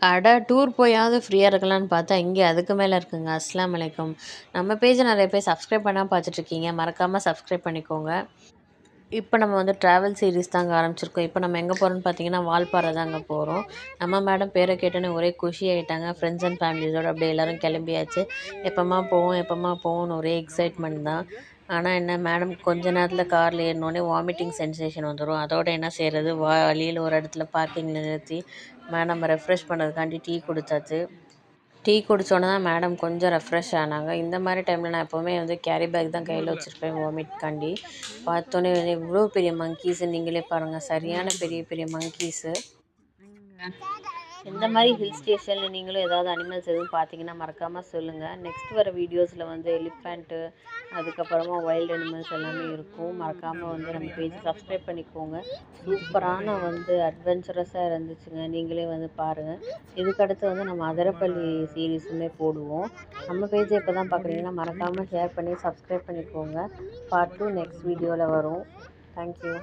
அட டூர் போயாவது ஃப்ரீயா இருக்கலான்னு பார்த்தா, இங்க அதுக்கு மேல இருக்குங்க. அஸ்லாம் அலைக்கும். நம்ம பேஜ நெறைய பேர் சப்ஸ்கிரைப் பண்ணாம பார்த்துட்ருக்கீங்க. மறக்காம சப்ஸ்கிரைப் பண்ணிக்கோங்க. இப்ப நம்ம வந்து ட்ராவல் சீரிஸ் தாங்க ஆரம்பிச்சிருக்கோம். இப்ப நம்ம எங்க போறோம்ன்னு பார்த்தீங்கன்னா, வால்பாறை தாங்க போறோம். நம்ம மேடம் பேர கேட்டோனே ஒரே குஷி ஆயிட்டாங்க. ஃப்ரெண்ட்ஸ் அண்ட் ஃபேமிலிஸோட அப்படியே எல்லாரும் கிளம்பியாச்சு. எப்பம்மா போவோம், எப்பம்மா போவோம்னு ஒரே எக்ஸைட்மெண்ட் தான். ஆனா என்ன மேடம் கொஞ்ச நேரத்தில கார்ல ஏறுனோனே வாமிட்டிங் சென்சேஷன் வந்துரும். அதோட என்ன செய்றது? வழியில ஒரு இடத்துல பார்க்கிங்ல நிறுத்தி மேடம் ரெஃப்ரெஷ் பண்ணதுக்காண்டி டீ குடுத்தாச்சு. டீ குடிச்சோனே தான் மேடம் கொஞ்சம் ரெஃப்ரெஷ் ஆனாங்க. இந்த மாரி டைம்ல நான் எப்பவுமே வந்து கேரி பேக் தான் கையில வச்சிருப்பேன் வாமிட்காண்டி. பார்த்தோனே இவ்ளோ பெரிய மங்கீஸு நீங்களே பாருங்க. சரியான பெரிய பெரிய மங்கீஸு. இந்த மாரி ஹில் ஸ்டேஷன்ல நீங்களும் ஏதாவது அனிமல்ஸ் எதுவும் பார்த்தீங்கன்னா மறக்காம சொல்லுங்க. நெக்ஸ்ட் வர வீடியோஸ்ல வந்து எலிஃபேண்ட்டு, அதுக்கப்புறமா வைல்ட் அனிமல்ஸ் எல்லாமே இருக்கும். மறக்காம வந்து நம்ம பேஜ சப்ஸ்கிரைப் பண்ணிக்கோங்க. சூப்பரான வந்து அட்வென்ச்சரஸா இருந்துச்சுங்க. நீங்களே வந்து பாருங்க. இதுக்கடுத்து வந்து நம்ம அதிரப்பள்ளி சீரிஸுமே போடுவோம். நம்ம பேஜ இப்ப தான் பார்க்குறீங்கன்னா மறக்காம ஷேர் பண்ணி சப்ஸ்கிரைப் பண்ணிக்கோங்க. பார்ட் 2 நெக்ஸ்ட் வீடியோல வரும். Thank you.